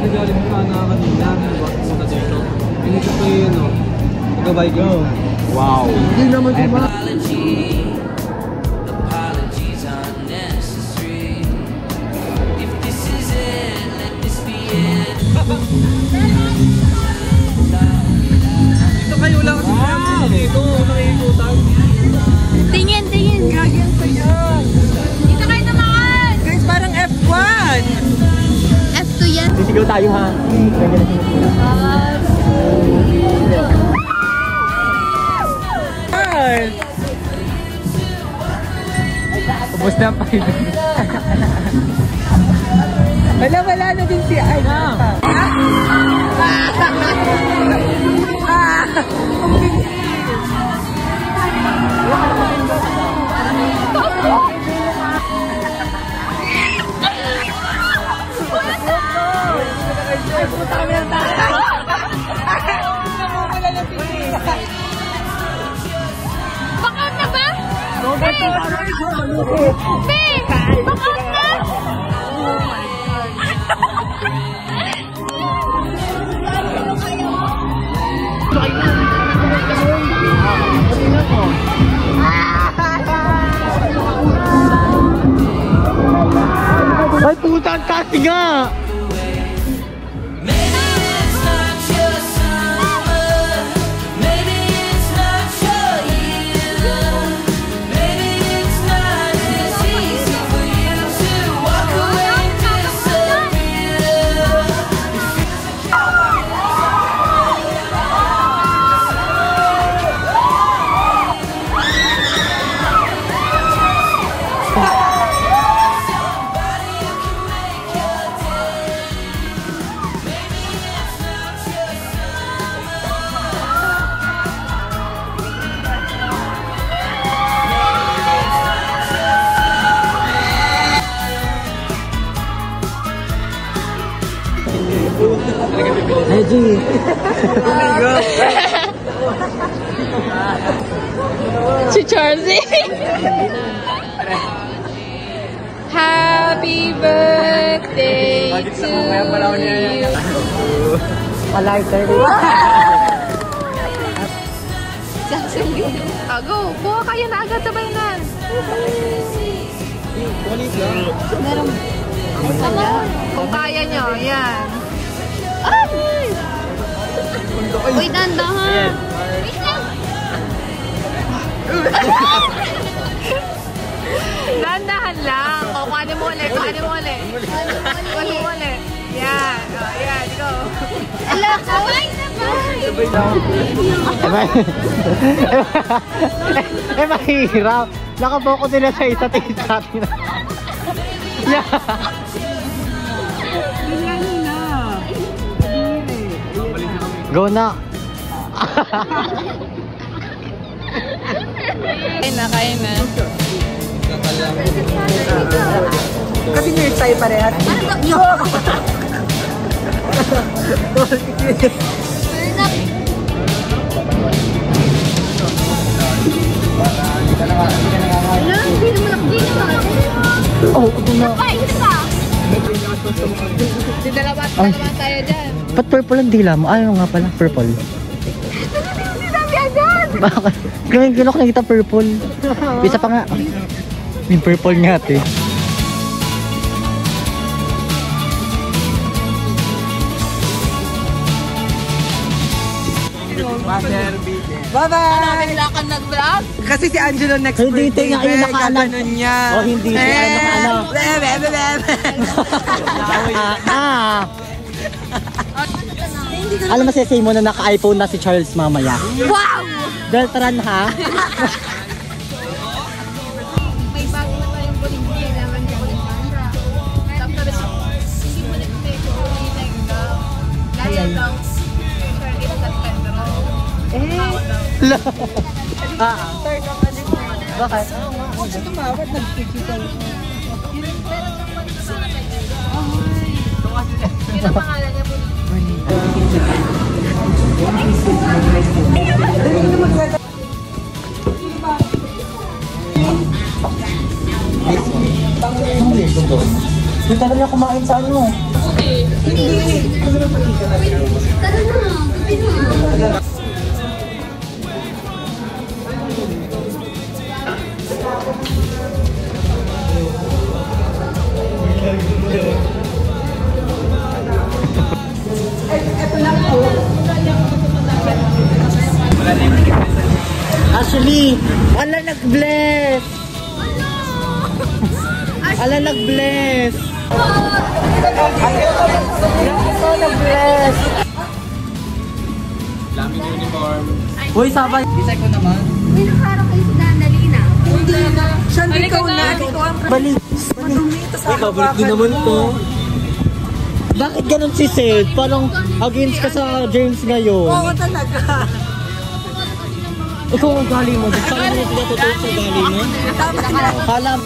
nagaling ka na kanina. Bakit sa dito? Pinisip ko yun, no? Nagabay ko. Wow. Hindi naman diba? Dito kayo lang kasi dito. Nakikikutan. Tingin. Gagyan pa yan. Dito kayo naman. Guys, parang F1. F2 yan. Sisigaw tayo ha. Ubus na pa yun. Wala na din si Aina. Bakit na ba? Be! Bakit na? Ay, putang kasi nga! Hey, G. Si Charlie. Happy birthday to you. Palighter. Go. Buha kayo na agad sabay na. Meron. Kung kaya nyo, yan. Ay! Uy, dandahan. Wait lang. Dandahan lang. O, kuhanin mo ulit. Kuhanin mo ulit. Yan. O, yan. Go. Ala, sabay mahirap. Nakaboko nila sa isa't isa. Yeah. Go na. Kain na. Kasi nerd tayo parehas. Oh, ito na. Dalawa tayo dyan. Ba't purple ang dila mo? Ayaw nga pala, purple. Sinabi agad! Bakit? Gano'n ko nakita purple. Isa pa nga. Yung purple nga ate. Bye-bye! Bigla kang nag-vlog? Kasi si Angelo next Hindi, birthday. tingnan yung nakaano. Gaganon niya. Oh, hindi. Tingnan yung nakaano. Alam mo, say mo na naka-iPhone na si Charles mamaya. Wow! Deltran ha? May bago na tayong buling kailangan niya ulit mantra. Tapos, hindi mo nag-take ko like gaya lang. Bakit? Huwag siya tumawad, nag-physical. Yun ang pangalan niya po. Yung tagal niya kumain sa ano. Tara na, gabi na. Actually, ala nag-bless! Ala nag-bless! Ito nag-bless! Laming uniform. Uy, sabay! Isay ko naman. May nakarang kayo si Dandali na. Hindi na. Siya, ikaw na. Ikaw ang Bali! madumi. Tapos Uy, favorite ko naman to. Bakit ganun si Seth? Parang against ka sa James ngayon. Oo talaga. Ikaw ang gali mo. Kala mo sila totoo sa gali mo? Kala mo.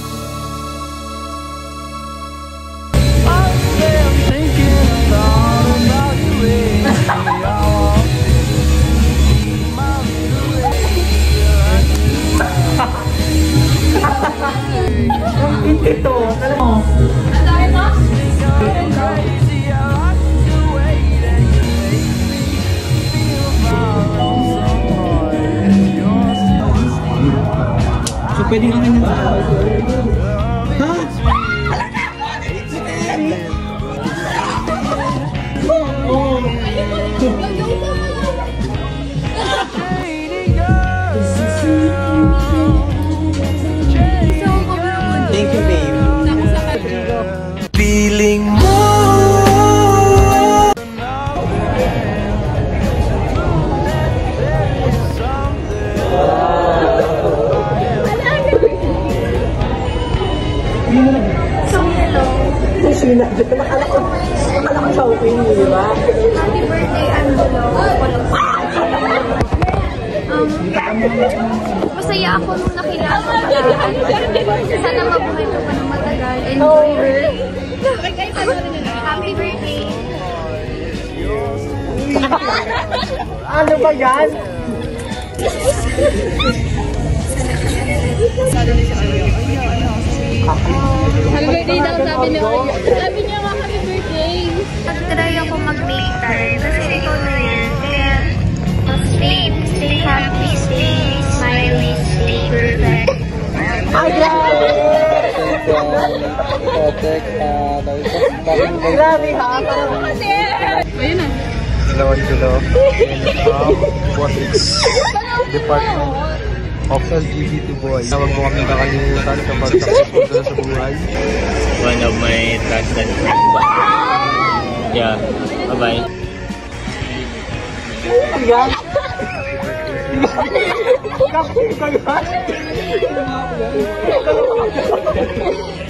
Ito, alam mo. So, pwede na kayo. Ha? Thank you, babe. Feeling mo. Happy birthday, Angelo. Masaya ako nung nakilala ka. Sana mabuhay ka pa ng matagal. Enjoy your... Happy birthday. Ano ba yan? Happy birthday daw sabi ni Oyo. Sabi niya nga happy birthday. Nag-try ako mag-later. Kasi ikaw na yan. Kaya, stay happy, stay smiley, stay perfect. Ay, grabe! Grabe ha? Ayun na. Hello, Angelo. Robotics Department of LGBT Boys. Tawag mo kami kakalimutan kapag successful ka sa buhay. One of my trusted friends. Yeah, bye-bye.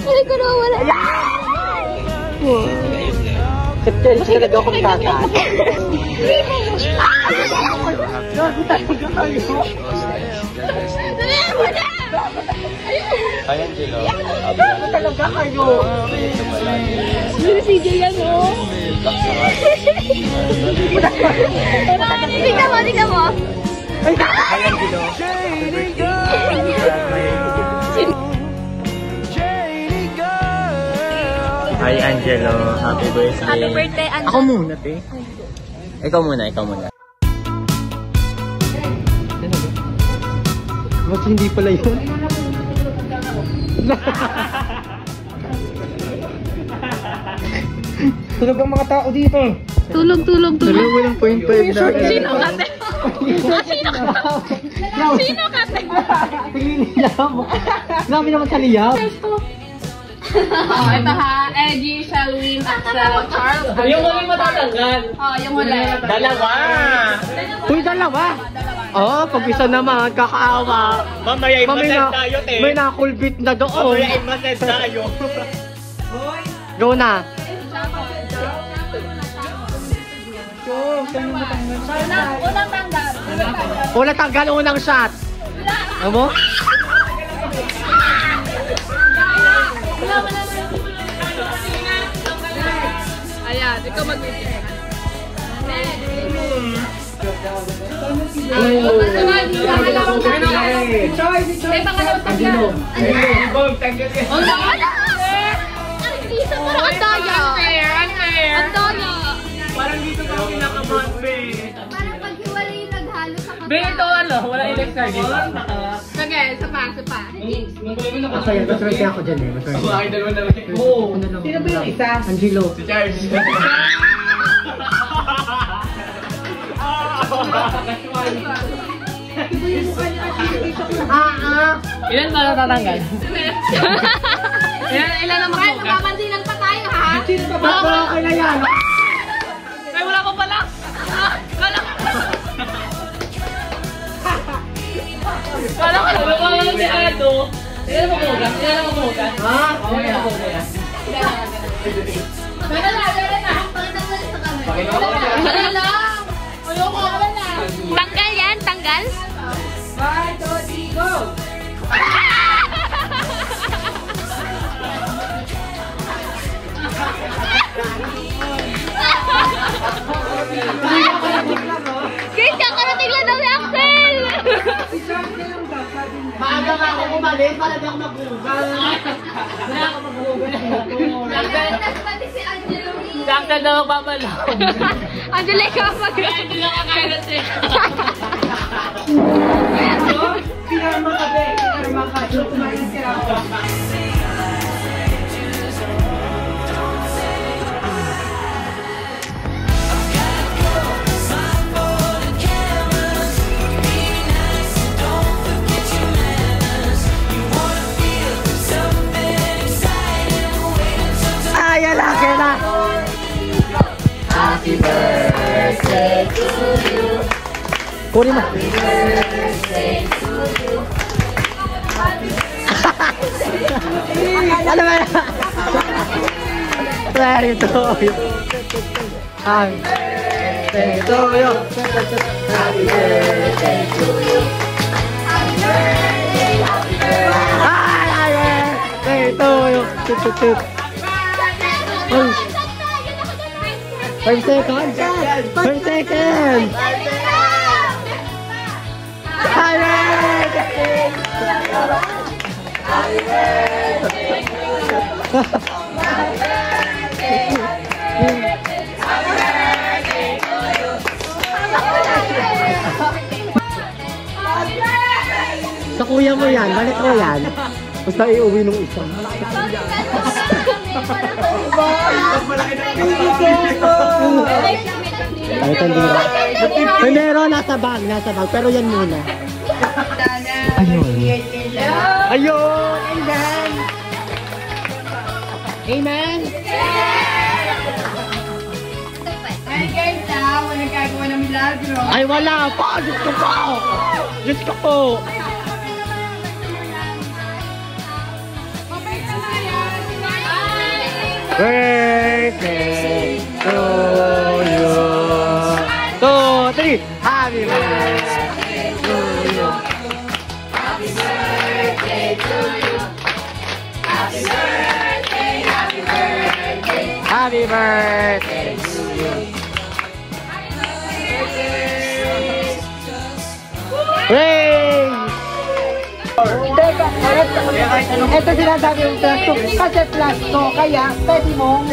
Ay, ko na wala. Kaya talaga akong tataan. Hi, Angelo. Talaga kayo. Si Jay yan, oh. Tingnan mo. Hi, Angelo. Hi, Angelo. Happy birthday. Happy birthday, Angelo. Ako muna, te. Ikaw muna. Ba't hindi pala yun? Tulog ang mga tao dito. Tulog. Walang point 5 na. Sino kate? Sino kate? Liyab. Grabe naman sa liyab. Ito ha, Eddie, Shelwin, Axel, Charles. Yung huli matatanggal. Yung huli. Dalawa! Uy, dalawa. Oo, pag isa naman, kakaawa. Mamaya i-massage tayo, te. May nakulbit na doon. Mamaya i-massage tayo. Go na. Unang tanggal. Una tanggal, unang shot. Ano mo? Ayan, ikaw mag-video. May pangalawang tanggal. Ano? Ang isa parang Antonio. Parang dito ka pinaka-monbe. Parang paghiwalay yung naghalo sa kapatid. Be, ito ano? Wala electric dito. Sige, isa pa. Masaya, maswerte ako dyan eh. Maswerte. Bakit dalawa na lang? Oo. Sino ba yung isa? Angelo. Si Charles. Ilan ba natatanggal? Ilan na Ay, magbukas? nagpapansinan pa tayo, ha? Okay na yan. Ay, wala pa pala! Kala ko! Kala ko! Wala lang si Ado! Ilan na magbukas? Ha? Ilan na magbukas? Meron na. Pakita mo sa camera. Wala lang. Ayoko, wala na. Tanggal yan, tanggal? 1, 2, 3, go! Guys, kakarating lang daw si Axel! Maaga nga ako umalis, para di ako magbugal. Pati si Angelo. Sakta na magpapalaw. Angelo, ikaw mag- Angelo ka kagad eh. Pinarma ka, be. Pinarma ka. Yung kumain si Rafa. Yan na, kaya na. Happy birthday to you. Kunin mo. Happy birthday to you. Ano ba yan? Very to you. Happy birthday to you. Happy birthday to you. Happy birthday, happy birthday. Happy birthday to you. Tut, tut, tut. 5 seconds! 5 seconds! Sa kuya mo yan, balik mo yan. Basta iuwi nung isang. Ay, tandira. Pero nasa bag. Pero yan muna. Ayun. Ayun! Amen! Amen! Ay, guys, wala gagawa ng milagro. Ay, wala pa! Diyos ko po! Diyos ko po! Birthday to you. 2, 3. Happy birthday to you. Happy birthday to you. Happy birthday, happy birthday. Happy birthday to you. Hooray! Ito sinasabi yung plasto. Kasi plasto, kaya pwede mong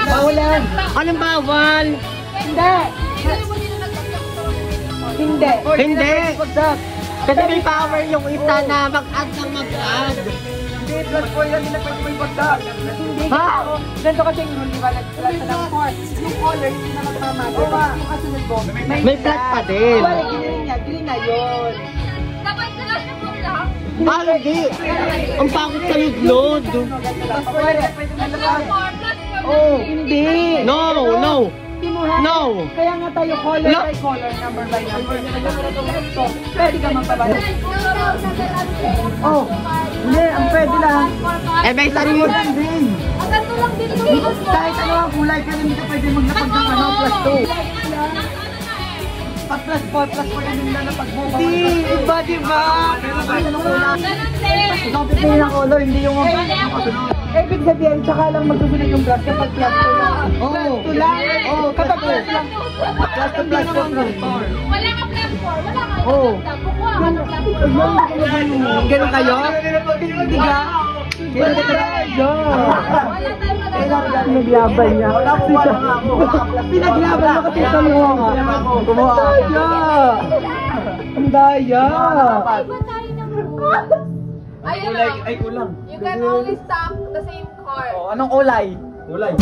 bawalan. Anong bawal? Hindi. Kasi may power yung isa na mag-add ng mag-add. Hindi, plus 4 lang nila pwede may bagdag. Hindi. Ha? Ganito kasi yung rule, di ba? Nag-plus na ng 4. Yung color, hindi na magmamatter. Yung kasunod mo, May plus pa din. Wala, green na yun. Dapat sila siya po lang. Ah, hindi. Ang pangit sa load. Oh, hindi. No. No. Kaya nga tayo color by color, number by number. So, pwede ka magpabalik. Oh, hindi, ang pwede lang. Eh, may sarili. Ang ganito lang dito. Kahit ano ang kulay, kaya hindi ka pwede maglapag ng ano, plus 2. Pag plus 4, plus 4 yung lalapag mo. Hindi, iba diba? Pero ano nung kulay? Pipili ng color, hindi yung ibig sabihin, tsaka lang magsusunod yung brush kapag plus 2 lang. Plus 2 lang? Oo, kapag plus lang. Plus 2, plus 4. Wala ka plus 4. Wala ka. Oo. Bukuha ka ng plus 4. Ganun kayo? Hindi ka? Pinaglaban niya. Pinaglaban mo kasi sa luwa nga. Daya! Ang daya! Ayun lang. Ay, kulang. You can only stack the same card. Anong kulay? Kulay.